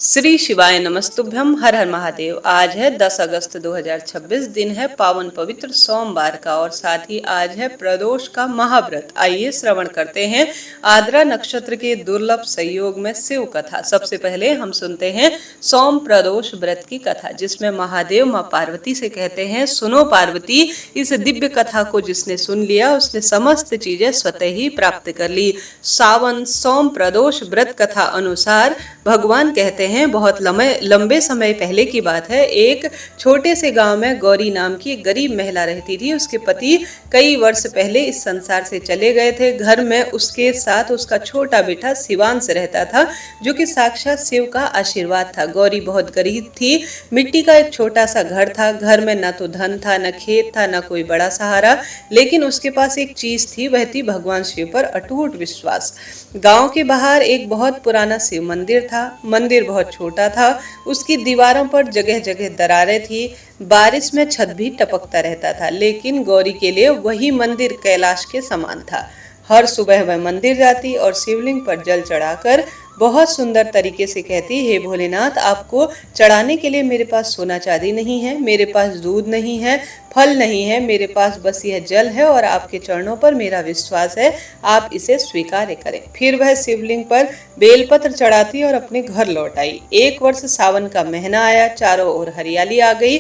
श्री शिवाय नमस्तुभ्यम। हर हर महादेव। आज है 10 अगस्त 2026। दिन है पावन पवित्र सोमवार का और साथ ही आज है प्रदोष का महाव्रत। आइए श्रवण करते हैं आद्रा नक्षत्र के दुर्लभ संयोग में शिव कथा। सबसे पहले हम सुनते हैं सोम प्रदोष व्रत की कथा, जिसमें महादेव माँ पार्वती से कहते हैं, सुनो पार्वती, इस दिव्य कथा को जिसने सुन लिया उसने समस्त चीजें स्वतः ही प्राप्त कर ली। सावन सोम प्रदोष व्रत कथा अनुसार भगवान कहते हैं, बहुत लंबे समय पहले की बात है। एक छोटे से गांव में गौरी नाम की एक गरीब महिला रहती थी। उसके पति कई वर्ष पहले इस संसार से चले गए थे। घर में उसके साथ उसका छोटा बेटा शिवांश रहता था, जो कि साक्षात शिव का आशीर्वाद था। गौरी बहुत गरीब थी। मिट्टी का एक छोटा सा घर था। घर में न तो धन था, न खेत था, न कोई बड़ा सहारा, लेकिन उसके पास एक चीज थी, वह थी भगवान शिव पर अटूट विश्वास। गांव के बाहर एक बहुत पुराना शिव मंदिर था। मंदिर बहुत छोटा था। उसकी दीवारों पर जगह जगह दरारें थी। बारिश में छत भी टपकता रहता था, लेकिन गौरी के लिए वही मंदिर कैलाश के समान था। हर सुबह वह मंदिर जाती और शिवलिंग पर जल चढ़ाकर बहुत सुंदर तरीके से कहती, हे भोलेनाथ, आपको चढ़ाने के लिए मेरे पास सोना चांदी नहीं है, मेरे पास दूध नहीं है, फल नहीं है, मेरे पास बस यह जल है और आपके चरणों पर मेरा विश्वास है, आप इसे स्वीकार करें। फिर वह शिवलिंग पर बेलपत्र चढ़ाती और अपने घर लौट आई। एक वर्ष सावन का महीना आया। चारों ओर हरियाली आ गई।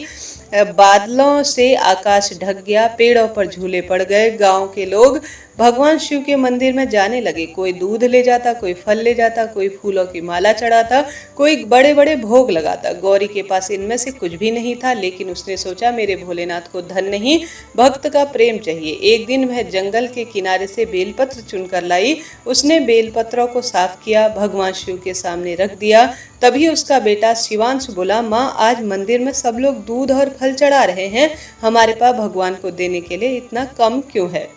बादलों से आकाश ढक गया। पेड़ों पर झूले पड़ गए। गांव के लोग भगवान शिव के मंदिर में जाने लगे। कोई दूध ले जाता, कोई फल ले जाता, कोई फूलों की माला चढ़ाता, कोई बड़े बड़े भोग लगाता। गौरी के पास इनमें से कुछ भी नहीं था, लेकिन उसने सोचा, मेरे भोलेनाथ को धन नहीं, भक्त का प्रेम चाहिए। एक दिन वह जंगल के किनारे से बेलपत्र चुनकर लाई। उसने बेलपत्रों को साफ किया, भगवान शिव के सामने रख दिया। तभी उसका बेटा शिवांश बोला, माँ, आज मंदिर में सब लोग दूध और फल चढ़ा रहे हैं, हमारे पास भगवान को देने के लिए इतना कम क्यों है?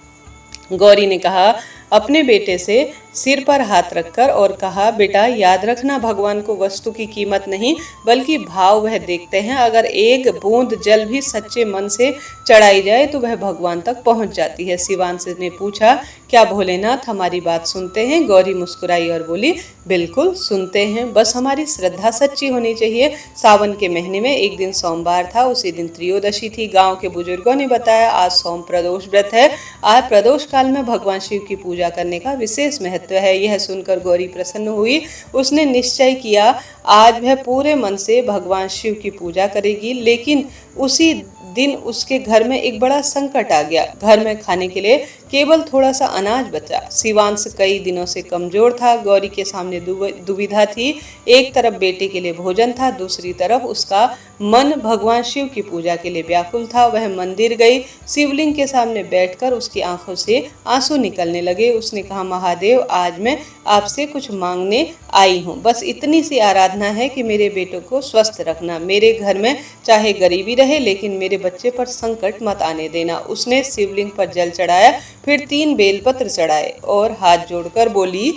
गौरी ने कहा अपने बेटे से, सिर पर हाथ रखकर, और कहा, बेटा, याद रखना, भगवान को वस्तु की कीमत नहीं बल्कि भाव वह देखते हैं। अगर एक बूंद जल भी सच्चे मन से चढ़ाई जाए तो वह भगवान तक पहुंच जाती है। शिवांश ने पूछा, क्या भोलेनाथ हमारी बात सुनते हैं? गौरी मुस्कुराई और बोली, बिल्कुल सुनते हैं, बस हमारी श्रद्धा सच्ची होनी चाहिए। सावन के महीने में एक दिन सोमवार था। उसी दिन त्रयोदशी थी। गांव के बुजुर्गों ने बताया, आज सोम प्रदोष व्रत है। आज प्रदोष काल में भगवान शिव की पूजा करने का विशेष महत्व है। यह सुनकर गौरी प्रसन्न हुई। उसने निश्चय किया, आज वह पूरे मन से भगवान शिव की पूजा करेगी। लेकिन उसी दिन उसके घर में एक बड़ा संकट आ गया। घर में खाने के लिए केवल थोड़ा सा अनाज बचा। शिवांश कई दिनों से कमजोर था। गौरी के सामने दुविधा थी। एक तरफ बेटे के लिए भोजन था, दूसरी तरफ उसका मन भगवान शिव की पूजा के लिए व्याकुल था। वह मंदिर गई। शिवलिंग के सामने बैठकर उसकी आंखों से आंसू निकलने लगे। उसने कहा, महादेव, आज मैं आपसे कुछ मांगने आई हूँ। बस इतनी सी आराधना है कि मेरे बेटों को स्वस्थ रखना। मेरे घर में चाहे गरीबी रहे, लेकिन मेरे बच्चे पर संकट मत आने देना। उसने शिवलिंग पर जल चढ़ाया, फिर 3 बेलपत्र चढ़ाए और हाथ जोड़कर बोली,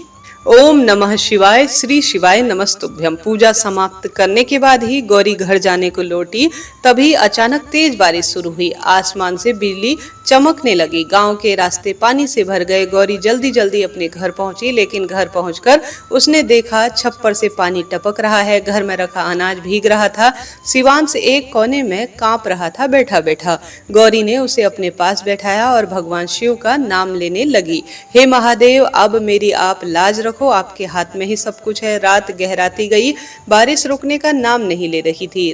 ओम नमः शिवाय, श्री शिवाय नमस्तुभ्यम। पूजा समाप्त करने के बाद ही गौरी घर जाने को लौटी। तभी अचानक तेज बारिश शुरू हुई। आसमान से बिजली चमकने लगी। गांव के रास्ते पानी से भर गए। गौरी जल्दी जल्दी अपने घर पहुंची, लेकिन घर पहुंचकर उसने देखा छप्पर से पानी टपक रहा है। घर में रखा अनाज भीग रहा था। शिवांश एक कोने में कांप रहा था बैठा बैठा। गौरी ने उसे अपने पास बैठाया और भगवान शिव का नाम लेने लगी। हे महादेव, अब मेरी आप लाज रखो, आपके हाथ में ही सब कुछ है। रात गहराती गई। बारिश रुकने का नाम नहीं ले रही थी।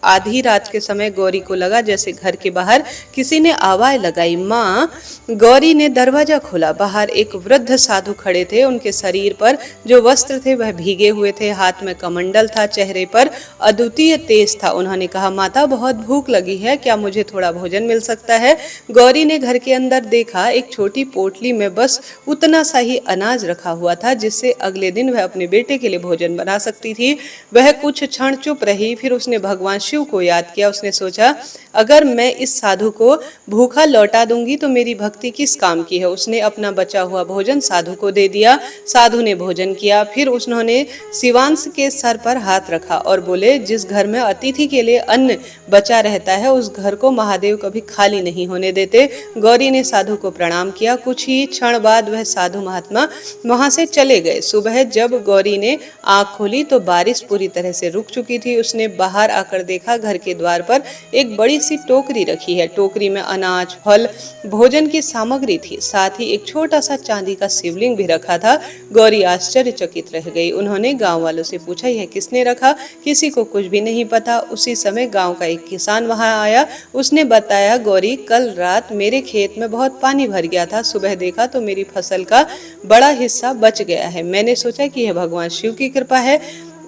आधी रात के समय गौरी को लगा जैसे घर के बाहर किसी ने आवाज लगाई, माँ। गौरी ने दरवाजा खोला। बाहर एक वृद्ध साधु खड़े थे। उनके शरीर पर जो वस्त्र थे वह भीगे हुए थे। हाथ में कमंडल था। चेहरे पर अद्वितीय तेज था। उन्होंने कहा, माता, बहुत भूख लगी है, क्या मुझे थोड़ा भोजन मिल सकता है? गौरी ने घर के अंदर देखा। एक छोटी पोटली में बस उतना सा ही अनाज रखा हुआ था, जिससे अगले दिन वह अपने बेटे के लिए भोजन बना सकती थी। वह कुछ क्षण चुप रही। फिर उसने भगवान शिव को याद किया। उसने सोचा, अगर मैं इस साधु को भूखा लौटा दूंगी तो मेरी भक्ति किस काम की है। उसने अपना बचा हुआ भोजन साधु को दे दिया। साधु ने भोजन किया। फिर उन्होंने शिवांश के सर पर हाथ रखा और बोले, जिस घर में अतिथि के लिए अन्न बचा रहता है उस घर को महादेव कभी खाली नहीं होने देते। गौरी ने साधु को प्रणाम किया। कुछ ही क्षण बाद वह साधु महात्मा वहां से चले गए। सुबह जब गौरी ने आंख खोली तो बारिश पूरी तरह से रुक चुकी थी। उसने बाहर आकर देखा, घर के द्वार पर एक बड़ी सी टोकरी रखी है। टोकरी में अनाज, फल, भोजन की सामग्री थी। साथ ही एक छोटा सा चांदी का शिवलिंग भी रखा था। गौरी आश्चर्यचकित रह गई। उन्होंने गांव वालों से पूछा, यह किसने रखा? किसी को कुछ भी नहीं पता। उसी समय गांव का एक किसान वहां आया। उसने बताया, गौरी, कल रात मेरे खेत में बहुत पानी भर गया था। सुबह देखा तो मेरी फसल का बड़ा हिस्सा बच गया है। मैंने सोचा कि यह भगवान शिव की कृपा है,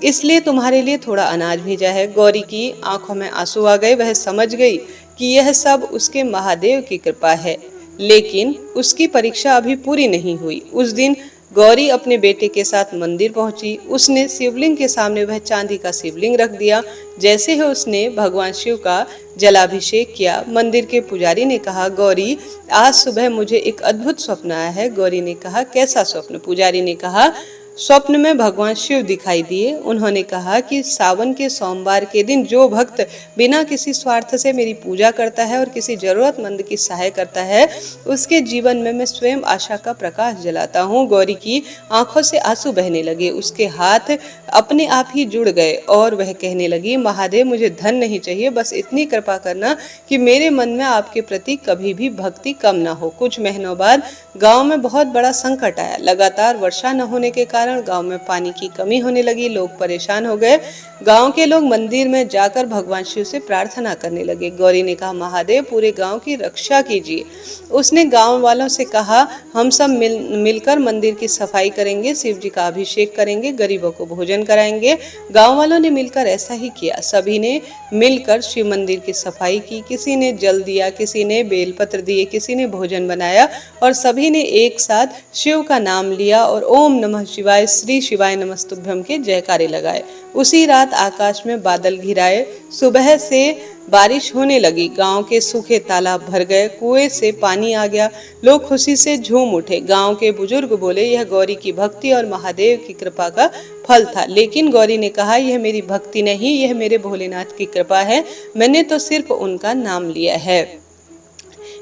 इसलिए तुम्हारे लिए थोड़ा अनाज भेजा है। गौरी की आंखों में आंसू आ गए। वह समझ गई कि यह सब उसके महादेव की कृपा है। लेकिन उसकी परीक्षा अभी पूरी नहीं हुई। उस दिन गौरी अपने बेटे के साथ मंदिर पहुंची। उसने शिवलिंग के सामने वह चांदी का शिवलिंग रख दिया। जैसे ही उसने भगवान शिव का जलाभिषेक किया, मंदिर के पुजारी ने कहा, गौरी, आज सुबह मुझे एक अद्भुत स्वप्न आया है। गौरी ने कहा, कैसा स्वप्न? पुजारी ने कहा, स्वप्न में भगवान शिव दिखाई दिए। उन्होंने कहा कि सावन के सोमवार के दिन जो भक्त बिना किसी स्वार्थ से मेरी पूजा करता है और किसी जरूरतमंद की सहाय करता है, उसके जीवन में मैं स्वयं आशा का प्रकाश जलाता हूँ। गौरी की आंखों से आंसू बहने लगे। उसके हाथ अपने आप ही जुड़ गए और वह कहने लगी, महादेव, मुझे धन नहीं चाहिए, बस इतनी कृपा करना कि मेरे मन में आपके प्रति कभी भी भक्ति कम ना हो। कुछ महीनों बाद गांव में बहुत बड़ा संकट आया। लगातार वर्षा न होने के कारण गांव में पानी की कमी होने लगी। लोग परेशान हो गए। गांव के लोग मंदिर में जाकर भगवान शिव से प्रार्थना करने लगे। गौरी ने कहा, महादेव, पूरे गांव की रक्षा कीजिए। उसने गांव वालों से कहा, हम सब मिलकर मंदिर की सफाई करेंगे, शिव जी का अभिषेक करेंगे, गरीबों को भोजन कराएंगे। गांव वालों ने मिलकर ऐसा ही किया। सभी ने मिलकर शिव मंदिर की सफाई की। किसी ने जल दिया, किसी ने बेलपत्र दिए, किसी ने भोजन बनाया और सभी ने एक साथ शिव का नाम लिया और ओम नमः शिवाय, श्री शिवाय नमस्तुभ्यम के जयकारे लगाए। उसी रात आकाश में बादल घिराए। सुबह से बारिश होने लगी। गांव के सूखे तालाब भर गए। कुएं से पानी आ गया। लोग खुशी से झूम उठे। गांव के बुजुर्ग बोले, यह गौरी की भक्ति और महादेव की कृपा का फल था। लेकिन गौरी ने कहा, यह मेरी भक्ति नहीं, यह मेरे भोलेनाथ की कृपा है। मैंने तो सिर्फ उनका नाम लिया है।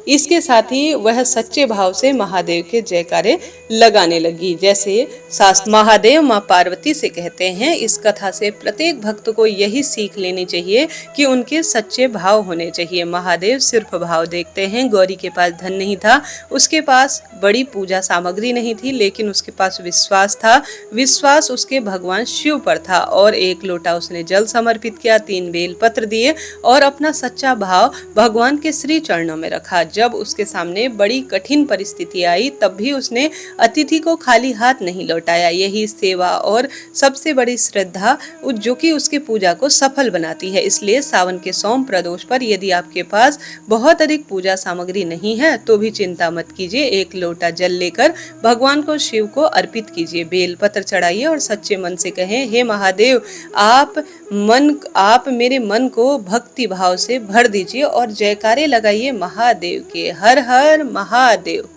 इसके साथ ही वह सच्चे भाव से महादेव के जयकारे लगाने लगी। जैसे शास्त्र महादेव माँ पार्वती से कहते हैं, इस कथा से प्रत्येक भक्त को यही सीख लेनी चाहिए कि उनके सच्चे भाव होने चाहिए। महादेव सिर्फ भाव देखते हैं। गौरी के पास धन नहीं था, उसके पास बड़ी पूजा सामग्री नहीं थी, लेकिन उसके पास विश्वास था। विश्वास उसके भगवान शिव पर था और एक लोटा उसने जल समर्पित किया, 3 बेलपत्र दिए और अपना सच्चा भाव भगवान के श्री चरणों में रखा। जब उसके सामने बड़ी कठिन परिस्थिति आई, तब भी उसने अतिथि को खाली हाथ नहीं लौटाया। यही सेवा और सबसे बड़ी श्रद्धा जो कि उसकी पूजा को सफल बनाती है। इसलिए सावन के सोम प्रदोष पर यदि आपके पास बहुत अधिक पूजा सामग्री नहीं है तो भी चिंता मत कीजिए। एक लोटा जल लेकर भगवान को, शिव को अर्पित कीजिए, बेलपत्र चढ़ाइए और सच्चे मन से कहें, हे महादेव, आप मेरे मन को भक्ति भाव से भर दीजिए और जयकारे लगाइए महादेव के। हर हर महादेव।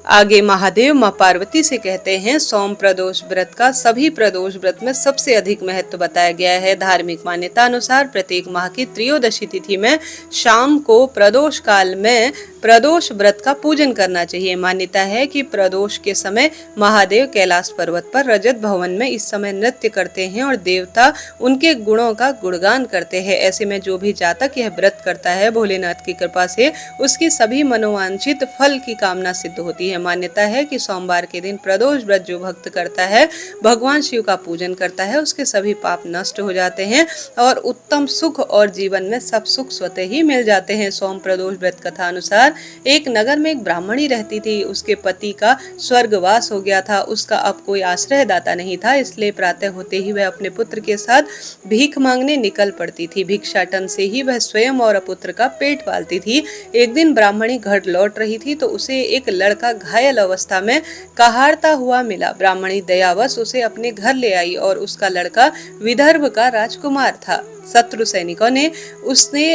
आगे महादेव माँ पार्वती से कहते हैं, सोम प्रदोष व्रत का सभी प्रदोष व्रत में सबसे अधिक महत्व बताया गया है। धार्मिक मान्यता अनुसार प्रत्येक माह की त्रयोदशी तिथि में शाम को प्रदोष काल में प्रदोष व्रत का पूजन करना चाहिए। मान्यता है कि प्रदोष के समय महादेव कैलाश पर्वत पर रजत भवन में इस समय नृत्य करते हैं और देवता उनके गुणों का गुणगान करते हैं। ऐसे में जो भी जातक यह व्रत करता है, भोलेनाथ की कृपा से उसकी सभी मनोवांछित फल की कामना सिद्ध होती है। मान्यता है कि सोमवार के दिन प्रदोष व्रत जो भक्त करता है, भगवान शिव का पूजन करता है, उसके सभी पाप नष्ट हो जाते हैं और उत्तम सुख और जीवन में सब सुख स्वतः ही मिल जाते हैं। सोम प्रदोष व्रत कथा अनुसार एक नगर में एक ब्राह्मणी रहती थी। उसके पति का स्वर्गवास हो गया था। उसका अब कोई आश्रयदाता नहीं था, इसलिए प्रातः होते ही वह अपने पुत्र के साथ भीख मांगने निकल पड़ती थी। भिक्षाटन से ही वह स्वयं और पुत्र का पेट पालती थी। एक दिन ब्राह्मणी घर लौट रही थी तो उसे एक लड़का घायल अवस्था में कहारता हुआ मिला। ब्राह्मणी दयावश उसे अपने घर ले आई और उसका लड़का विदर्भ का राजकुमार था। शत्रु सैनिकों ने उसके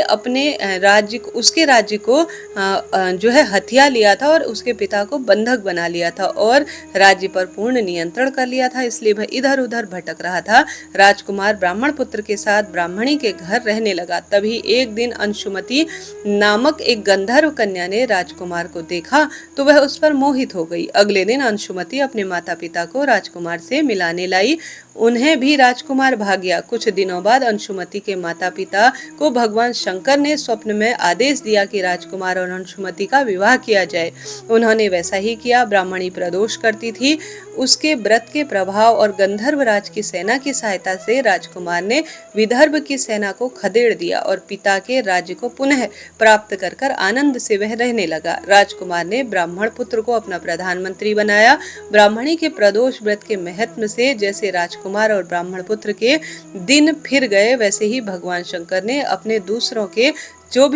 राज्य को जो है हथिया लिया था और उसके पिता को बंधक बना लिया था और राज्य पर पूर्ण नियंत्रण कर लिया था, इसलिए वह इधर उधर भटक रहा था। राजकुमार ब्राह्मण पुत्र के साथ ब्राह्मणी के घर रहने लगा। तभी एक दिन अंशुमति नामक एक गंधर्व कन्या ने राजकुमार को देखा तो वह उस पर मोहित हो गई। अगले दिन अंशुमति अपने माता पिता को राजकुमार से मिलाने लाई। उन्हें भी राजकुमार भाग गया। कुछ दिनों बाद अंशुमति के माता पिता को भगवान शंकर ने स्वप्न में आदेश दिया कि राजकुमार और अंशुमति का विवाह किया जाए। उन्होंने वैसा ही किया। ब्राह्मणी प्रदोष करती थी। उसके व्रत के प्रभाव और गंधर्व राज की सेना की सहायता से राजकुमार ने विदर्भ की सेना को खदेड़ दिया और पिता के राज्य को पुनः प्राप्त कर आनंद से वह रहने लगा। राजकुमार ने ब्राह्मण पुत्र को अपना प्रधानमंत्री बनाया। ब्राह्मणी के प्रदोष व्रत के महत्व से जैसे राजकुमार और ब्राह्मण पुत्र के दिन फिर गए, वैसे ही भगवान शंकर ने अपने दूसरों के जो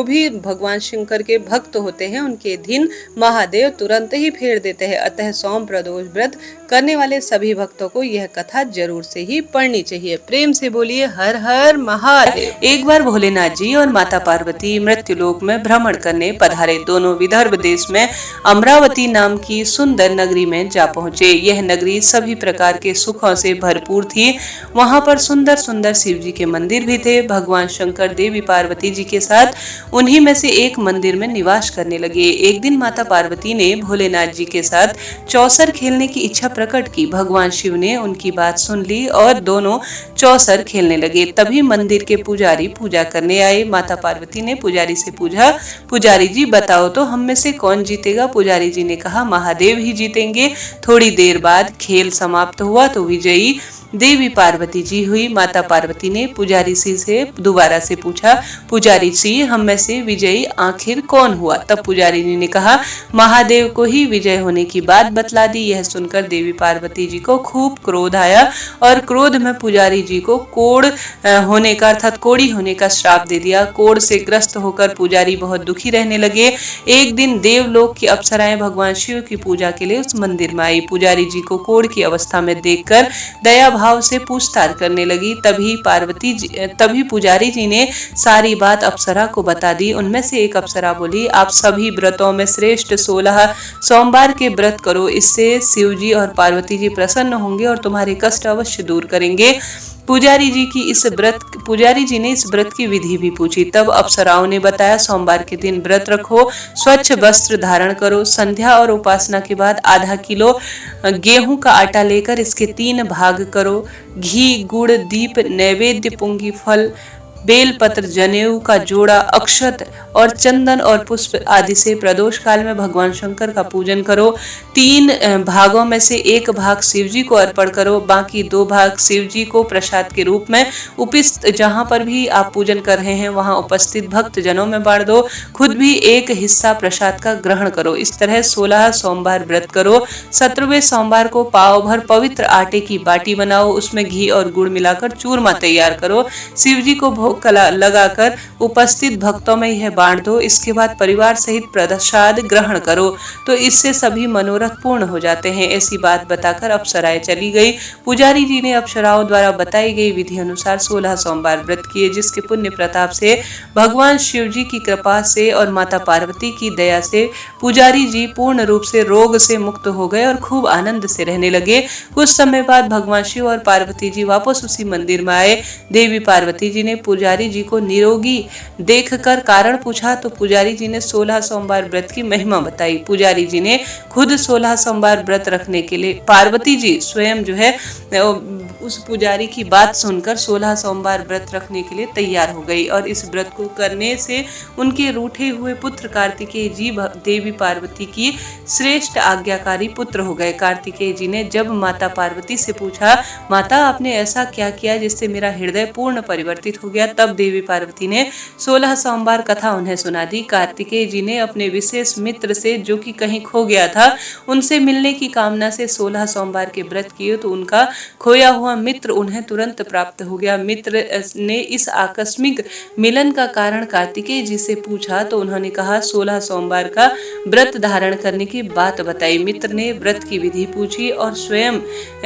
भी भगवान शंकर के भक्त होते हैं उनके दिन महादेव तुरंत ही फेर देते हैं। अतः सोम प्रदोष व्रत करने वाले सभी भक्तों को यह कथा जरूर से ही पढ़नी चाहिए। प्रेम से बोलिए हर हर महादेव। एक बार भोलेनाथ जी और माता पार्वती मृत्युलोक में भ्रमण करने पधारे। दोनों विदर्भ देश में अमरावती नाम की सुंदर नगरी में जा पहुँचे। यह नगरी सभी प्रकार के सुखों से भरपूर थी। वहाँ पर सुंदर सुंदर शिव जी के मंदिर भी थे। भगवान शंकर देवी पार्वती जी के साथ उन्हीं में से एक मंदिर में निवास करने लगे। एक दिन माता पार्वती ने भोलेनाथ जी के साथ चौसर खेलने की इच्छा प्रकट की। भगवान शिव ने उनकी बात सुन ली और दोनों चौसर खेलने लगे। तभी मंदिर के पुजारी पूजा करने आए। माता पार्वती ने पुजारी से पूछा, पुजारी जी बताओ तो हम में से कौन जीतेगा? पुजारी जी ने कहा, महादेव ही जीतेंगे। थोड़ी देर बाद खेल समाप्त हुआ तो विजयी देवी पार्वती जी हुई। माता पार्वती ने पुजारी जी से दोबारा से पूछा, पुजारी जी हम में से विजयी आखिर कौन हुआ? तब पुजारी जी ने कहा, महादेव को ही विजय होने की बात बतला दी। यह सुनकर देवी पार्वती जी को खूब क्रोध आया और क्रोध में पुजारी जी को कोढ़ होने का अर्थात कोढ़ी होने का श्राप दे दिया। कोढ़ से ग्रस्त होकर पुजारी बहुत दुखी रहने लगे। एक दिन देवलोक की अप्सराएं भगवान शिव की पूजा के लिए उस मंदिर में आई। पुजारी जी को कोढ़ की अवस्था में देखकर दया भाव से पूछताछ करने लगी। तभी पुजारी जी ने सारी बात अप्सरा को बता दी। उनमें से एक अप्सरा बोली, आप सभी व्रतों में श्रेष्ठ 16 सोमवार के व्रत करो। इससे शिव जी और पार्वती जी प्रसन्न होंगे और तुम्हारे कष्ट अवश्य दूर करेंगे। पुजारी जी ने इस व्रत की विधि भी पूछी। तब अप्सराओं ने बताया, सोमवार के दिन व्रत रखो, स्वच्छ वस्त्र धारण करो, संध्या और उपासना के बाद आधा किलो गेहूं का आटा लेकर इसके 3 भाग करो। घी, गुड़, दीप, नैवेद्य, पुंगी फल, बेलपत्र, जनेऊ का जोड़ा, अक्षत और चंदन और पुष्प आदि से प्रदोष काल में भगवान शंकर का पूजन करो। 3 भागों में से 1 भाग शिव जी को अर्पण करो, बाकी 2 भाग शिव जी को प्रसाद के रूप में जहाँ पर भी आप पूजन कर रहे हैं वहाँ उपस्थित भक्त जनों में बांट दो। खुद भी 1 हिस्सा प्रसाद का ग्रहण करो। इस तरह 16 सोमवार व्रत करो। 17वें सोमवार को पाव भर पवित्र आटे की बाटी बनाओ, उसमें घी और गुड़ मिलाकर चूरमा तैयार करो। शिव जी को भोग लगाकर उपस्थित भक्तों में यह बांट दो। इसके बाद परिवार सहित प्रसाद ग्रहण करो तो इससे सभी मनोरथ पूर्ण हो जाते हैं। ऐसी बात बताकर अप्सराएं चली गई। पुजारी जी ने अप्सराओं द्वारा बताई गई विधि अनुसार 16 सोमवार व्रत किए, जिसके पुण्य प्रताप से भगवान शिव जी की कृपा से और माता पार्वती की दया से पुजारी जी पूर्ण रूप से रोग से मुक्त हो गए और खूब आनंद से रहने लगे। कुछ समय बाद भगवान शिव और पार्वती जी वापस उसी मंदिर में आए। देवी पार्वती जी ने पुजारी जी को निरोगी देखकर कारण पूछा तो पुजारी जी ने 16 सोमवार व्रत की महिमा बताई। पुजारी जी ने खुद 16 सोमवार व्रत रखने के लिए पार्वती जी स्वयं जो है उस पुजारी की बात सुनकर 16 सोमवार व्रत रखने के लिए तैयार हो गई और इस व्रत को करने से उनके रूठे हुए पुत्र कार्तिकेय जी देवी पार्वती की श्रेष्ठ आज्ञाकारी पुत्र हो गए। कार्तिकेय जी ने जब माता पार्वती से पूछा, माता आपने ऐसा क्या किया जिससे मेरा हृदय पूर्ण परिवर्तित हो गया? किया। तब देवी पार्वती ने 16 सोमवार कथा उन्हें सुना दी। कार्तिकेय जी ने अपने विशेष मित्र से, जो कि कहीं खो गया था, उनसे मिलने की कामना से 16 सोमवार के व्रत किए तो उनका खोया हुआ मित्र उन्हें तुरंत प्राप्त हो गया। मित्र ने इस आकस्मिक मिलन का कारण कार्तिकेय जी से पूछा तो उन्होंने कहा 16 सोमवार का व्रत धारण करने की बात बताई। मित्र ने व्रत की विधि पूछी और स्वयं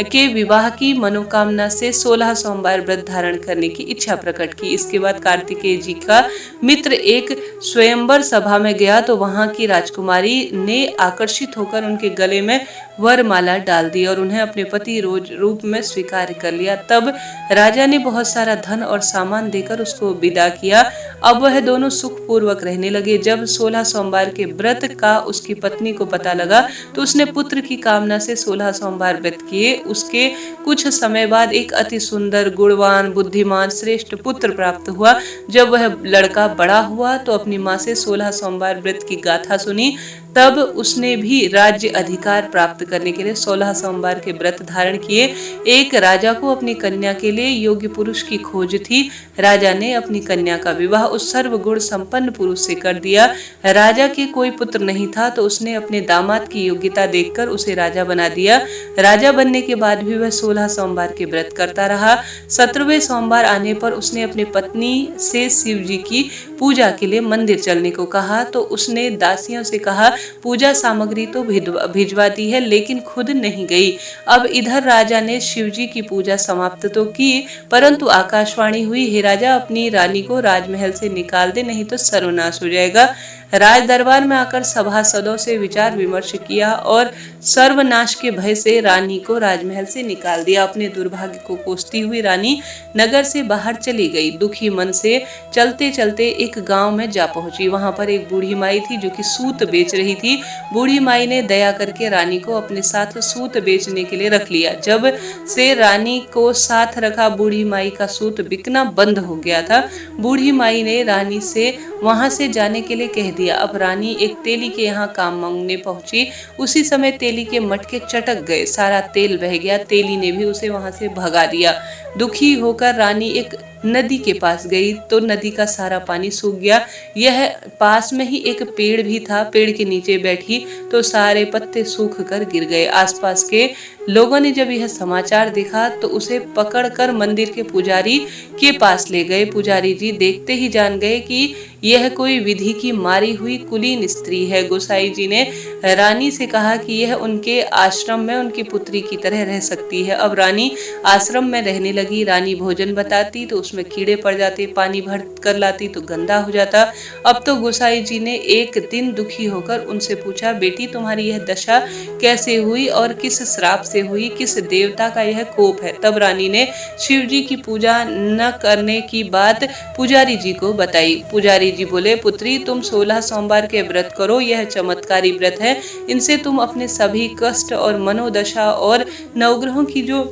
के विवाह की मनोकामना से 16 सोमवार व्रत धारण करने की इच्छा प्रकट की। इसके बाद कार्तिकेय जी का मित्र एक स्वयंवर सभा में गया तो वहां की राजकुमारी ने आकर्षित होकर उनके गले में वरमाला डाल दी और उन्हें अपने पति रूप में स्वीकार कर लिया। तब राजा ने बहुत सारा धन और सामान देकर उसको विदा किया। अब वह दोनों सुख पूर्वक रहने लगे। जब 16 सोमवार के व्रत का उसकी पत्नी को पता लगा तो उसने पुत्र की कामना से 16 सोमवार व्रत किए। उसके कुछ समय बाद एक अति सुंदर, गुणवान, बुद्धिमान, श्रेष्ठ पुत्र प्राप्त हुआ। जब वह लड़का बड़ा हुआ तो अपनी माँ से 16 सोमवार व्रत की गाथा सुनी। तब उसने भी राज्य अधिकार प्राप्त करने के लिए 16 सोमवार के व्रत धारण किए। एक राजा को अपनी कन्या के लिए योग्य पुरुष की खोज थी। राजा ने अपनी कन्या का विवाह उस सर्वगुण संपन्न पुरुष से कर दिया। राजा के कोई पुत्र नहीं था तो उसने अपने दामाद की योग्यता देखकर उसे राजा बना दिया। राजा बनने के बाद भी वह 16 सोमवार के व्रत करता रहा। 17वें सोमवार आने पर उसने अपनी पत्नी से शिव जी की पूजा के लिए मंदिर चलने को कहा तो उसने दासियों से कहा पूजा सामग्री तो भिजवा दी है लेकिन खुद नहीं गई। अब इधर राजा ने शिव जी की पूजा समाप्त तो की परंतु आकाशवाणी हुई, हे राजा, अपनी रानी को राजमहल से निकाल दे, नहीं तो सर्वनाश हो जाएगा। राज दरबार में आकर सभासदों से विचार विमर्श किया और सर्वनाश के भय से रानी को राजमहल से निकाल दिया। अपने दुर्भाग्य को कोसती हुई रानी नगर से बाहर चली गई। दुखी मन से चलते चलते एक गांव में जा पहुंची। वहां पर एक बूढ़ी माई थी जो कि सूत बेच रही थी। बूढ़ी माई ने दया करके रानी को अपने साथ सूत बेचने के लिए रख लिया। जब से रानी को साथ रखा बूढ़ी माई का सूत बिकना बंद हो गया था। बूढ़ी माई ने रानी से वहां से जाने के लिए कह दिया। अब रानी एक तेली के यहाँ काम मांगने पहुंची। उसी समय तेली के मटके चटक गए, सारा तेल बह गया। तेली ने भी उसे वहां से भगा दिया। दुखी होकर रानी एक नदी के पास गई तो नदी का सारा पानी सूख गया। यह पास में ही एक पेड़ भी था। पेड़ के नीचे बैठी तो सारे पत्ते सूख कर गिर गए। आसपास के लोगों ने जब यह समाचार देखा तो उसे पकड़कर मंदिर के पुजारी के पास ले गए। पुजारी जी देखते ही जान गए कि यह कोई विधि की मारी हुई कुलीन स्त्री है। गोसाई जी ने रानी से कहा कि यह उनके आश्रम में उनकी पुत्री की तरह रह सकती है। अब रानी आश्रम में रहने लगी। रानी भोजन बताती तो उसमें कीड़े पड़ जाते, पानी भर कर लाती तो गंदा हो जाता। अब तो गोसाई जी ने एक दिन दुखी होकर उनसे पूछा, बेटी तुम्हारी यह दशा कैसे हुई और किस श्राप से हुई, किस देवता का यह कोप है? तब रानी ने शिव जी की पूजा न करने की बात पुजारी जी को बताई। पुजारी जी बोले, पुत्री तुम 16 सोमवार के व्रत करो, यह चमत्कारी व्रत है। इनसे तुम अपने सभी कष्ट और मनोदशा और नवग्रहों की जो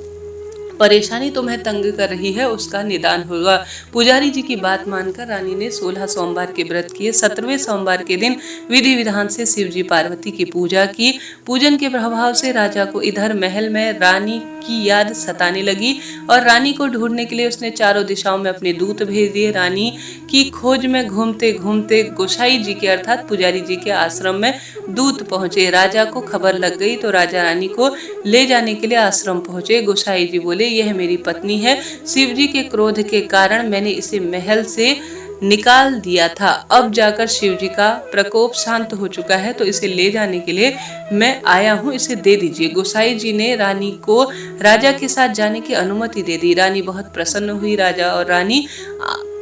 परेशानी तुम्हें तंग कर रही है उसका निदान होगा। पुजारी जी की बात मानकर रानी ने 16 सोमवार के व्रत किए। 17वें सोमवार के दिन विधि विधान से शिव जी पार्वती की पूजा की। पूजन के प्रभाव से राजा को इधर महल में रानी की याद सताने लगी और रानी को ढूंढने के लिए उसने चारों दिशाओं में अपने दूत भेज दिए। रानी की खोज में घूमते घूमते गोसाई जी के अर्थात पुजारी जी के आश्रम में दूत पहुंचे। राजा को खबर लग गई तो राजा रानी को ले जाने के लिए आश्रम पहुंचे। गोसाई जी बोले, यह मेरी पत्नी है। शिव जी के क्रोध के कारण मैंने इसे महल से निकाल दिया था। अब जाकर शिव जी का प्रकोप शांत हो चुका है तो इसे ले जाने के लिए मैं आया हूँ, इसे दे दीजिए। गोसाई जी ने रानी को राजा के साथ जाने की अनुमति दे दी। रानी बहुत प्रसन्न हुई। राजा और रानी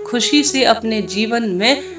खुशी से अपने जीवन में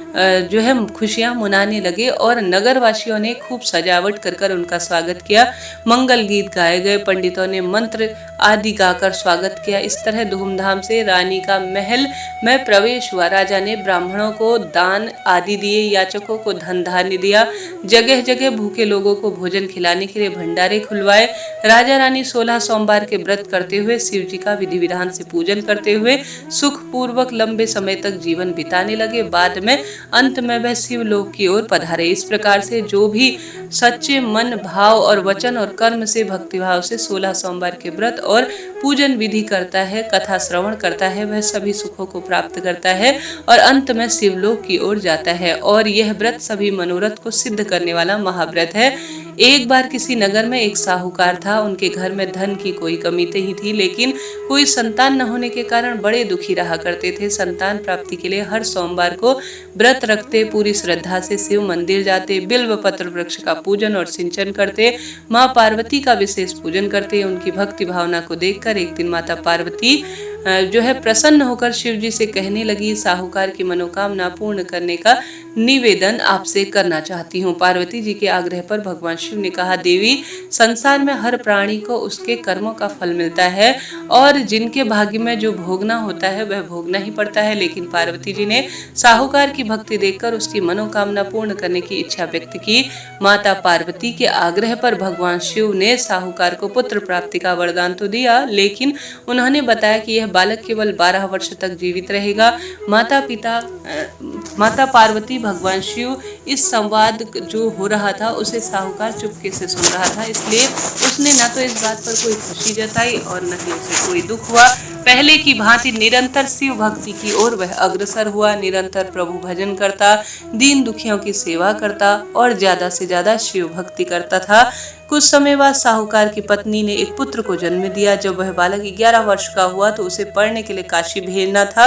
जो है खुशियां मनाने लगे और नगर वासियों ने खूब सजावट कर उनका स्वागत किया। मंगल गीत गाए गए, पंडितों ने मंत्र आदि गाकर स्वागत किया। इस तरह धूमधाम से रानी का महल में प्रवेश हुआ। राजा ने ब्राह्मणों को दान आदि दिए, याचकों को धन धान्य दिया, जगह जगह भूखे लोगों को भोजन खिलाने के लिए भंडारे खुलवाए। राजा रानी 16 सोमवार के व्रत करते हुए शिव जी का विधि विधान से पूजन करते हुए सुख पूर्वक लंबे समय तक जीवन बिताने लगे। बाद में अंत में वह शिवलोक की ओर पधारे। इस प्रकार से जो भी सच्चे मन, भाव और वचन और कर्म से भक्तिभाव से 16 सोमवार के व्रत और पूजन विधि करता है, कथा श्रवण करता है, वह सभी सुखों को प्राप्त करता है और अंत में शिवलोक की ओर जाता है। और यह व्रत सभी मनोरथ को सिद्ध करने वाला महाव्रत है। एक बार किसी नगर में एक साहूकार था। उनके घर में धन की कोई कमी नहीं थी, लेकिन कोई संतान न होने के कारण बड़े दुखी रहा करते थे। संतान प्राप्ति के लिए हर सोमवार को व्रत रखते, पूरी श्रद्धा से शिव मंदिर जाते, बिल्व पत्र वृक्ष का पूजन और सिंचन करते, माँ पार्वती का विशेष पूजन करते। उनकी भक्ति भावना को देखकर एक दिन माता पार्वती प्रसन्न होकर शिव जी से कहने लगी, साहूकार की मनोकामना पूर्ण करने का निवेदन आपसे करना चाहती हूँ। पार्वती जी के आग्रह पर भगवान शिव ने कहा, देवी, संसार में हर प्राणी को उसके कर्मों का फल मिलता है और जिनके भाग्य में जो भोगना होता है वह भोगना ही पड़ता है। लेकिन पार्वती जी ने साहूकार की भक्ति देखकर उसकी मनोकामना पूर्ण करने की इच्छा व्यक्त की। माता पार्वती के आग्रह पर भगवान शिव ने साहूकार को पुत्र प्राप्ति का वरदान तो दिया, लेकिन उन्होंने बताया कि यह बालक केवल 12 वर्ष तक जीवित रहेगा। माता पार्वती, भगवान शिव, इस संवाद जो हो रहा था उसे साहूकार चुपके से सुन रहा था, इसलिए उसने न तो इस बात पर कोई खुशी जताई और न ही उसे कोई दुख हुआ। पहले की भांति निरंतर शिव भक्ति की ओर वह अग्रसर हुआ, निरंतर प्रभु भजन करता, दीन दुखियों की सेवा करता और ज्यादा से ज्यादा शिव भक्ति करता था। कुछ समय बाद साहूकार की पत्नी ने एक पुत्र को जन्म दिया। जब वह बालक 11 वर्ष का हुआ तो उसे पढ़ने के लिए काशी भेजना था।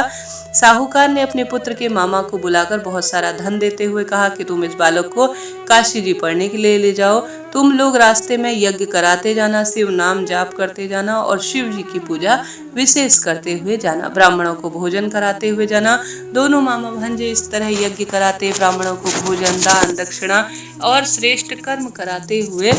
साहूकार ने अपने पुत्र के मामा को बुलाकर बहुत सारा धन देते हुए कहा कि तुम इस बालक को काशी जी पढ़ने के लिए ले जाओ। तुम लोग रास्ते में यज्ञ कराते जाना, शिव नाम जाप करते जाना और शिव जी की पूजा विशेष करते हुए जाना, ब्राह्मणों को भोजन कराते हुए जाना। दोनों मामा भांजे इस तरह यज्ञ कराते, ब्राह्मणों को भोजन, दान, दक्षिणा और श्रेष्ठ कर्म कराते हुए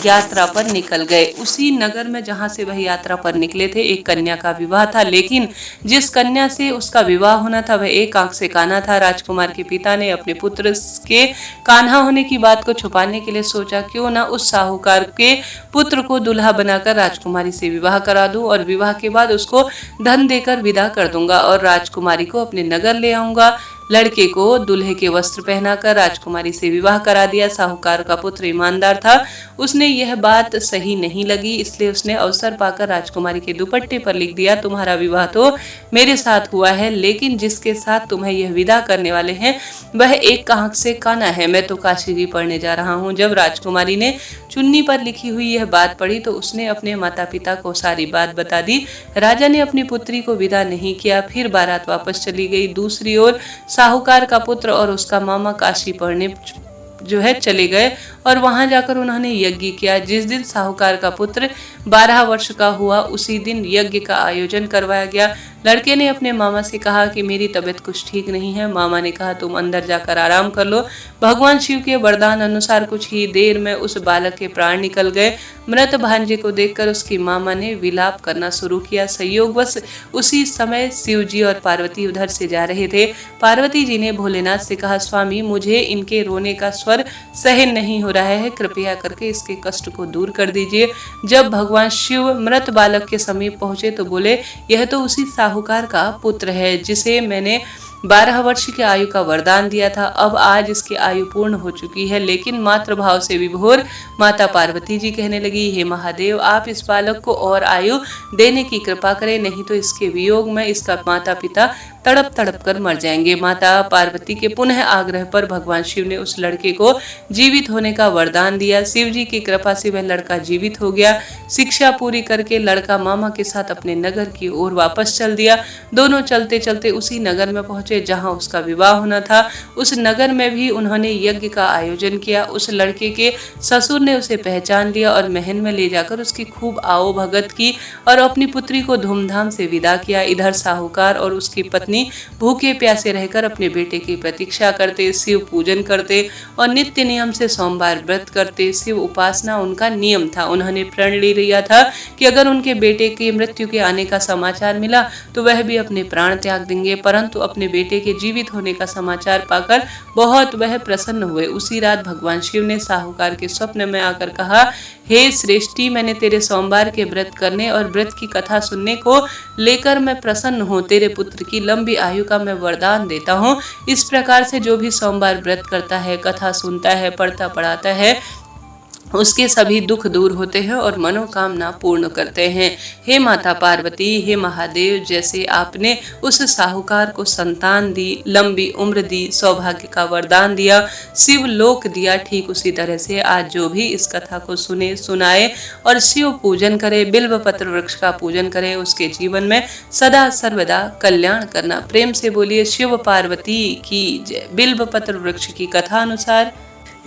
यात्रा पर निकल गए। उसी नगर में जहाँ से वह यात्रा पर निकले थे एक कन्या का विवाह था, लेकिन जिस कन्या से उसका विवाह होना था वह एक आंख से काना था। राजकुमार के पिता ने अपने पुत्र के कान्हा होने की बात को छुपाने के लिए सोचा, क्यों न उस साहूकार के पुत्र को दुल्हा बनाकर राजकुमारी से विवाह करा दूं और विवाह के बाद उसको धन देकर विदा कर दूंगा और राजकुमारी को अपने नगर ले आऊंगा। लड़के को दूल्हे के वस्त्र पहनाकर राजकुमारी से विवाह करा दिया। साहूकार का पुत्र ईमानदार था, उसने यह बात सही नहीं लगी, इसलिए उसने अवसर पाकर राजकुमारी के दुपट्टे पर लिख दिया, तुम्हारा विवाह तो मेरे साथ हुआ है, लेकिन जिसके साथ तुम्हें यह विदा करने वाले हैं वह एक आंख से काना है। मैं तो काशी जी पढ़ने जा रहा हूँ। जब राजकुमारी ने चुन्नी पर लिखी हुई यह बात पढ़ी तो उसने अपने माता पिता को सारी बात बता दी। राजा ने अपनी पुत्री को विदा नहीं किया, फिर बारात वापस चली गई। दूसरी ओर साहूकार का पुत्र और उसका मामा काशी पढ़ने चले गए और वहां जाकर उन्होंने यज्ञ किया। जिस दिन साहूकार का पुत्र 12 वर्ष का हुआ उसी दिन यज्ञ का आयोजन करवाया गया। लड़के ने अपने मामा से कहा कि मेरी तबीयत कुछ ठीक नहीं है। मामा ने कहा तुम अंदर जाकर आराम कर लो। भगवान शिव के वरदान अनुसार कुछ ही देर में उस बालक के प्राण निकल गए। मृत भांजे को देखकर उसकी मामा ने विलाप करना शुरू किया। संयोगवश उसी समय शिव जी और पार्वती उधर से जा रहे थे। पार्वती जी ने भोलेनाथ से कहा, स्वामी, मुझे इनके रोने का स्वर सहन नहीं हो रहा है, कृपया करके इसके कष्ट को दूर कर दीजिए। जब भगवान शिव मृत बालक के समीप पहुंचे तो बोले, यह तो उसी साहूकार का पुत्र है जिसे मैंने 12 वर्ष की आयु का वरदान दिया था। अब आज इसकी आयु पूर्ण हो चुकी है। लेकिन मातृभाव से विभोर माता पार्वती जी कहने लगी, हे महादेव, आप इस बालक को और आयु देने की कृपा करें, नहीं तो इसके वियोग में इसका माता पिता तड़प तड़प कर मर जाएंगे। माता पार्वती के पुनः आग्रह पर भगवान शिव ने उस लड़के को जीवित होने का वरदान दिया। शिव जी की कृपा से वह लड़का जीवित हो गया। शिक्षा पूरी करके लड़का मामा के साथ अपने नगर की ओर वापस चल दिया। दोनों चलते चलते उसी नगर में पहुंचे जहां उसका विवाह होना था। उस नगर में भी उन्होंने यज्ञ का आयोजन किया। उस लड़के के ससुर ने उसे पहचान लिया और महल में ले जाकर उसकी खूब आओ भगत की और अपनी पुत्री को धूमधाम से विदा किया। इधर साहूकार और उसकी पत्नी भूखे प्यासे रहकर अपने बेटे की प्रतीक्षा करते, शिव पूजन करते और नित्य नियम से सोमवार व्रत करते। शिव उपासना उनका नियम था। उन्होंने प्रण ले लिया था कि अगर उनके बेटे की मृत्यु के आने का समाचार मिला तो वह भी अपने प्राण त्याग देंगे, परंतु अपने बेटे के जीवित होने का समाचार पाकर बहुत वह प्रसन्न हुए। उसी रात भगवान शिव ने साहूकार के स्वप्न में आकर कहा, हे श्रेष्ठी, मैंने तेरे सोमवार के व्रत करने और व्रत की कथा सुनने को लेकर मैं प्रसन्न हूँ। तेरे पुत्र की लंबी आयु का मैं वरदान देता हूँ। इस प्रकार से जो भी सोमवार व्रत करता है, कथा सुनता है, पढ़ता पढ़ाता है, उसके सभी दुख दूर होते हैं और मनोकामना पूर्ण करते हैं। हे माता पार्वती, हे महादेव, जैसे आपने उस साहूकार को संतान दी, लंबी उम्र दी, सौभाग्य का वरदान दिया, शिव लोक दिया, ठीक उसी तरह से आज जो भी इस कथा को सुने, सुनाए और शिव पूजन करे, बिल्व पत्र वृक्ष का पूजन करे, उसके जीवन में सदा सर्वदा कल्याण करना। प्रेम से बोलिए शिव पार्वती की जय। बिल्व पत्र वृक्ष की कथा अनुसार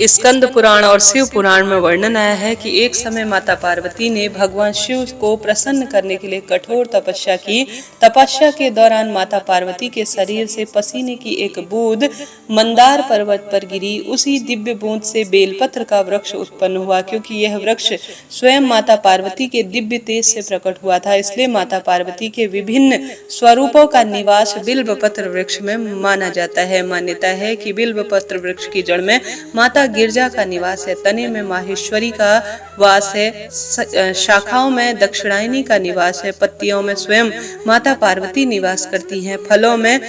स्कंद पुराण और शिव पुराण में वर्णन आया है कि एक समय माता पार्वती ने भगवान शिव को प्रसन्न करने के लिए कठोर तपस्या की। तपस्या के दौरान माता पार्वती के शरीर से पसीने की एक बूंद मंदार पर्वत पर गिरी। उसी दिव्य बूंद से बेलपत्र का वृक्ष उत्पन्न हुआ। क्योंकि यह वृक्ष स्वयं माता पार्वती के दिव्य तेज से प्रकट हुआ था, इसलिए माता पार्वती के विभिन्न स्वरूपों का निवास बिल्व पत्र वृक्ष में माना जाता है। मान्यता है कि बिल्व पत्र वृक्ष की जड़ में माता गिरजा का निवास है, तने में माहेश्वरी का वास है, शाखाओं में दक्षिणायनी का निवास है, पत्तियों में स्वयं माता पार्वती निवास करती हैं, फलों में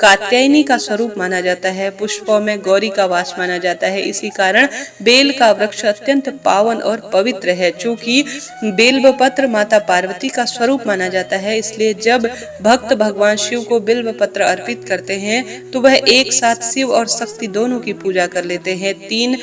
कात्यायनी का स्वरूप माना जाता है, पुष्पों में गौरी का वास माना जाता है। इसी कारण बेल का वृक्ष अत्यंत पावन और पवित्र है। चूंकि बेल्व पत्र माता पार्वती का स्वरूप माना जाता है, इसलिए जब भक्त भगवान शिव को बिल्व पत्र अर्पित करते हैं तो वह एक साथ शिव और शक्ति दोनों की पूजा कर लेते हैं। 3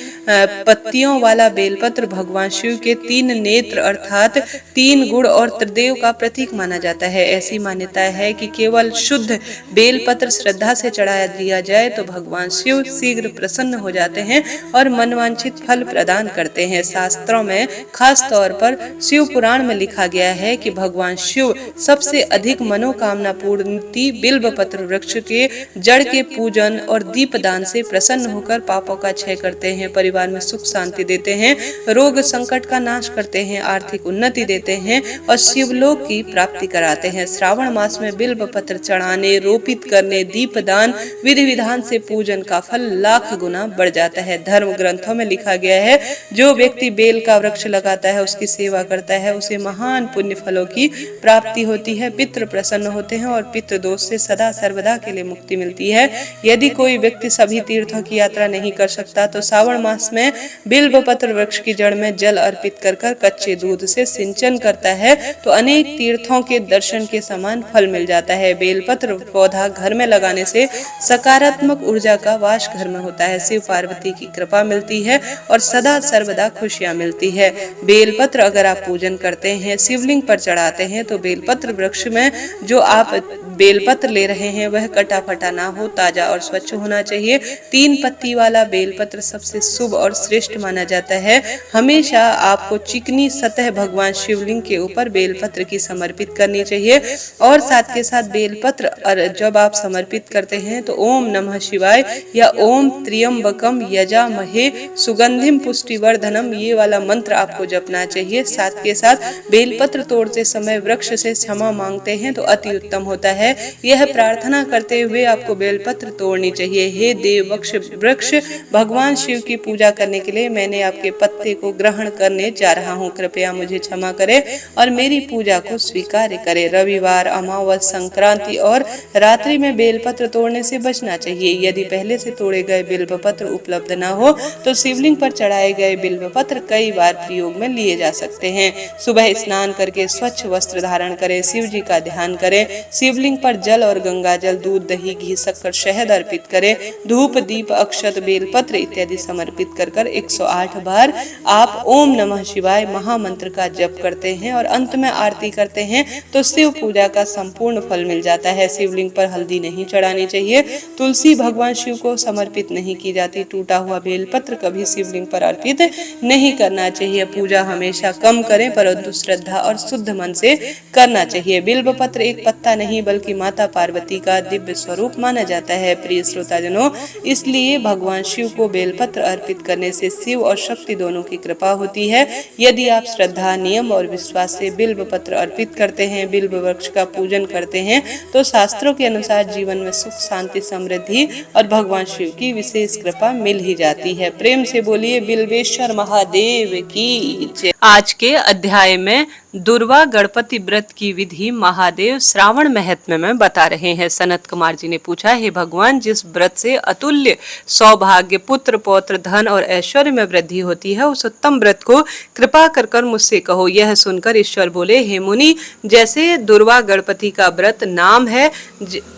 पत्तियों वाला बेलपत्र भगवान शिव के 3 नेत्र अर्थात 3 गुण और त्रिदेव का प्रतीक माना जाता है। ऐसी मान्यता है कि केवल शुद्ध बेलपत्र श्रद्धा से चढ़ाया दिया जाए तो भगवान शिव शीघ्र प्रसन्न हो जाते हैं और मनवांछित फल प्रदान करते हैं। शास्त्रों में खास तौर पर शिव पुराण में लिखा गया है कि भगवान शिव सबसे अधिक मनोकामना पूर्ति बिल्व पत्र वृक्ष के जड़ के पूजन और दीपदान से प्रसन्न होकर पापों का क्षय करते हैं, परिवार में सुख शांति देते हैं, रोग संकट का नाश करते हैं, आर्थिक उन्नति देते हैं और शिवलोक की प्राप्ति कराते हैं। श्रावण मास में बिल्व पत्र चढ़ाने, रोपित करने, दीपदान विधि विधान से पूजन का फल लाख गुना बढ़ जाता है। धर्म ग्रंथों में लिखा गया है, जो व्यक्ति बेल का वृक्ष लगाता है, उसकी सेवा करता है, उसे महान पुण्य फलों की प्राप्ति होती है, पितृ प्रसन्न होते हैं और पितृ दोष से सदा सर्वदा के लिए मुक्ति मिलती है। यदि कोई व्यक्ति सभी तीर्थों की यात्रा नहीं कर सकता तो श्रावण मास में बिल्व पत्र वृक्ष की जड़ में जल अर्पित कर कच्चे दूध से सिंचन करता है तो अनेक तीर्थों के दर्शन के समान फल मिल जाता है। बेलपत्र पौधा घर में लगाने से सकारात्मक ऊर्जा का वास घर में होता है, शिव पार्वती की कृपा मिलती है और सदा सर्वदा खुशियां मिलती है। बेलपत्र अगर आप पूजन करते हैं, शिवलिंग पर चढ़ाते हैं तो बेलपत्र वृक्ष में जो आप बेलपत्र ले रहे हैं वह कटा फटा ना हो, ताजा और स्वच्छ होना चाहिए। 3 पत्ती वाला बेलपत्र सबसे शुभ और श्रेष्ठ माना जाता है। हमेशा आपको चिकनी सतह भगवान शिवलिंग के ऊपर बेलपत्र की समर्पित करनी चाहिए और साथ के साथ बेलपत्र जब आप समर्पित करते हैं तो ओम नमः शिवाय या ओम त्र्यंबकम यजामहे सुगंधिम पुष्टिवर्धनम ये वाला मंत्र आपको जपना चाहिए। साथ के साथ बेलपत्र तोड़ते समय वृक्ष से क्षमा मांगते हैं तो अति उत्तम होता है। यह प्रार्थना करते हुए आपको बेलपत्र तोड़नी चाहिए। हे देव वृक्ष, भगवान शिव की पूजा करने के लिए मैंने आपके पत्ते को ग्रहण करने जा रहा हूँ, कृपया मुझे क्षमा करें और मेरी पूजा को स्वीकार करें। रविवार, अमावस, संक्रांति और रात्रि में बेलपत्र तोड़ने से बचना चाहिए। यदि पहले से तोड़े गए बिल्वपत्र उपलब्ध न हो तो शिवलिंग पर चढ़ाए गए बिल्वपत्र कई बार प्रयोग में लिए जा सकते हैं। सुबह स्नान करके स्वच्छ वस्त्र धारण करें, शिव जी का ध्यान करें, शिवलिंग पर जल और गंगा जल, दूध, दही, घी, शक्कर, शहद अर्पित करें, धूप, दीप, अक्षत, बेलपत्र इत्यादि समर्पित कर 108 बार आप ओम नमः शिवाय महामंत्र का जप करते हैं और अंत में आरती करते हैं तो शिव पूजा का संपूर्ण फल मिल जाता है। शिवलिंग पर हल्दी नहीं चढ़ानी चाहिए, तुलसी भगवान शिव को समर्पित नहीं की जाती, टूटा हुआ बेलपत्र कभी शिवलिंग पर अर्पित नहीं करना चाहिए। पूजा हमेशा कम करें परंतु श्रद्धा और शुद्ध मन से करना चाहिए। बिल्व पत्र एक पत्ता नहीं बल्कि माता पार्वती का दिव्य स्वरूप माना जाता है। प्रिय श्रोताजनों, इसलिए भगवान शिव को बेलपत्र अर्पित करने से शिव और शक्ति दोनों की कृपा होती है। यदि आप श्रद्धा, नियम और विश्वास से बिल्व पत्र अर्पित करते हैं, बिल्व वृक्ष का पूजन करते हैं तो शास्त्रों के अनुसार जीवन जीवन में सुख शांति समृद्धि और भगवान शिव की विशेष कृपा मिल ही जाती है। प्रेम से बोलिए बिल्वेश्वर महादेव की जय। आज के अध्याय में दुर्वा गणपति व्रत की विधि महादेव श्रावण महत्म में बता रहे हैं। सनत कुमार जी ने पूछा, हे भगवान, जिस व्रत से अतुल्य सौभाग्य, पुत्र पौत्र, धन और ऐश्वर्य में वृद्धि होती है, उस उत्तम व्रत को कृपा कर मुझसे कहो। यह सुनकर ईश्वर बोले, हे मुनि, जैसे दुर्वा गणपति का व्रत नाम है,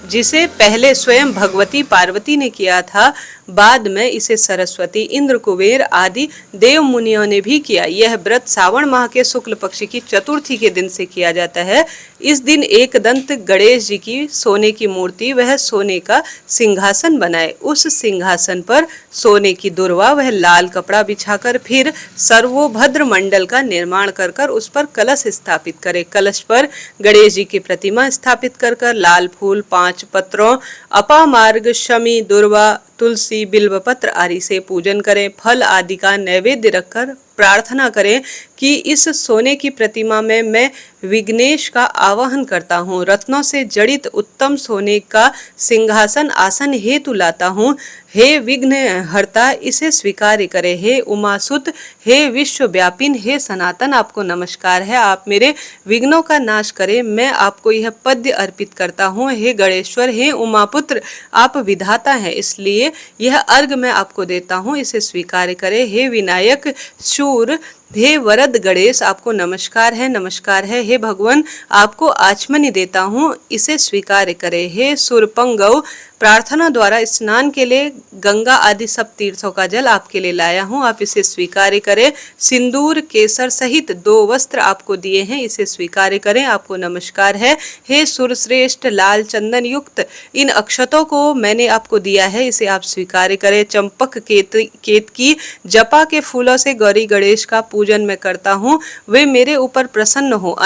जिसे पहले स्वयं भगवती पार्वती ने किया था, बाद में इसे सरस्वती, इंद्र, कुबेर आदि देव मुनियों ने भी किया। यह व्रत सावन माह के शुक्ल पक्ष की चतुर्थी के दिन से किया जाता है। इस दिन एक दंत गणेश जी की सोने की मूर्ति वह सोने का सिंहासन बनाए। उस सिंहासन पर सोने की दुर्वा वह लाल कपड़ा बिछाकर फिर सर्वोभद्र मंडल का निर्माण कर उस पर कलश स्थापित करे। कलश पर गणेश जी की प्रतिमा स्थापित कर लाल फूल 5 पत्रों, अपामार्ग, शमी, दुर्वा, तुलसी, बिल्वपत्र आदि से पूजन करें। फल आदि का नैवेद्य रखकर प्रार्थना करें कि इस सोने की प्रतिमा में मैं विघ्नेश का आवाहन करता हूँ, रत्नों से जड़ित उत्तम सोने का सिंहासन आसन हेतु लाता हूँ। हे विघ्न हरता, इसे स्वीकार करे। हे उमासुत, हे विश्वव्यापिन, हे सनातन, आपको नमस्कार है। आप मेरे विघ्नों का नाश करें। मैं आपको यह पद्य अर्पित करता हूँ। हे गणेश्वर, हे उमापुत्र, आप विधाता हैं, इसलिए यह अर्घ मैं आपको देता हूँ, इसे स्वीकार करे। हे विनायक शूर, हे वरद गणेश, आपको नमस्कार है, नमस्कार है। हे भगवान, आपको आचमनी देता हूँ, इसे स्वीकार करे। हे सुरपंगव, प्रार्थना द्वारा स्नान के लिए गंगा आदि सब तीर्थों का जल आपके लिए लाया हूँ, आप इसे स्वीकार करें। सिंदूर, केसर सहित 2 वस्त्र आपको दिए हैं, इसे स्वीकार करें, आपको नमस्कार है। हे सुरश्रेष्ठ, लाल चंदन युक्त इन अक्षतों को मैंने आपको दिया है, इसे आप स्वीकार करें। चंपक, केतकी, जपा के फूलों से गौरी गणेश का पूजन मैं करता हूँ, वे मेरे ऊपर प्रसन्न हो।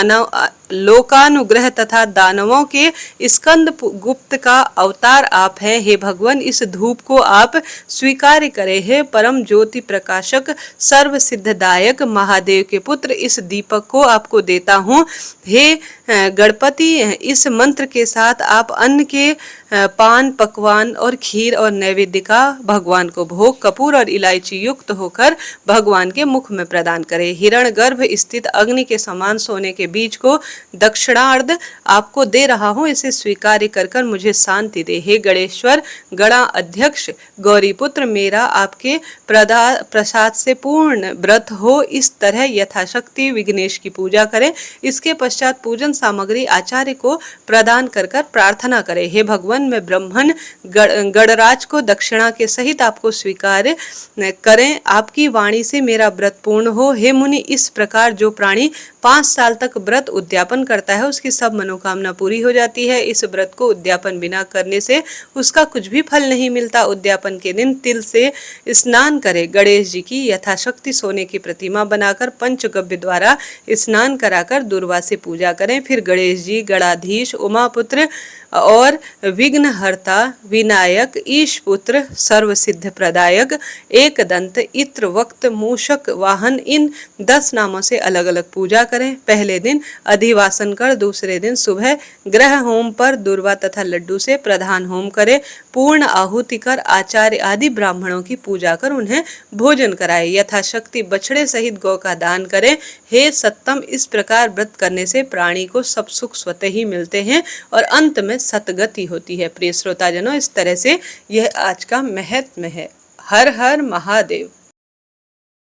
लोकानुग्रह तथा दानवों के स्कंद गुप्त का अवतार आप हैं। हे भगवान, इस धूप को आप स्वीकार करें। हे परम ज्योति प्रकाशक, सर्व सिद्धदायक महादेव के पुत्र, इस दीपक को आपको देता हूँ। हे गणपति, इस मंत्र के साथ आप अन्न के पान, पकवान और खीर और नैवेद्य का भगवान को भोग कपूर और इलायची युक्त होकर भगवान के मुख में प्रदान करें। हिरण गर्भ स्थित अग्नि के समान सोने के बीज को दक्षिणार्ध आपको दे रहा हूँ, इसे स्वीकार कर मुझे शांति दे। हे गणेश्वर, गणा अध्यक्ष, गौरीपुत्र, मेरा आपके प्रसाद से पूर्ण व्रत हो, इस तरह यथाशक्ति विघ्नेश की पूजा करें। इसके पश्चात पूजन सामग्री आचार्य को प्रदान कर प्रार्थना करें। हे भगवान, मैं ब्राह्मण गणराज को दक्षिणा के सहित आपको स्वीकार करें, आपकी वाणी से मेरा व्रत पूर्ण हो। हे मुनि, इस प्रकार जो प्राणी 5 साल तक व्रत उद्यापन करता है, उसकी सब मनोकामना पूरी हो जाती है। इस व्रत को उद्यापन बिना करने से उसका कुछ भी फल नहीं मिलता। उद्यापन के दिन तिल से स्नान करें। गणेश जी की यथाशक्ति सोने की प्रतिमा बनाकर पंचगव्य द्वारा स्नान कराकर दुर्वा से पूजा करें। फिर गणेश जी, गणाधीश, उमापुत्र और विघ्नहर्ता, विनायक, ईशपुत्र, सर्वसिद्ध प्रदायक, एक दंत, इत्र, वक्त, मूषक वाहन, इन 10 नामों से अलग अलग पूजा करें। पहले दिन अधिवासन कर दूसरे दिन सुबह ग्रह होम पर दुर्वा तथा लड्डू से प्रधान होम करें। पूर्ण आहुति कर आचार्य आदि ब्राह्मणों की पूजा कर उन्हें भोजन कराए। यथाशक्ति बछड़े सहित गौ का दान करें। हे सत्तम, इस प्रकार व्रत करने से प्राणी को सब सुख स्वतः ही मिलते हैं और अंत में सतगति होती है। प्रिय श्रोताजनों, इस तरह से यह आज का महत्व है। हर हर महादेव।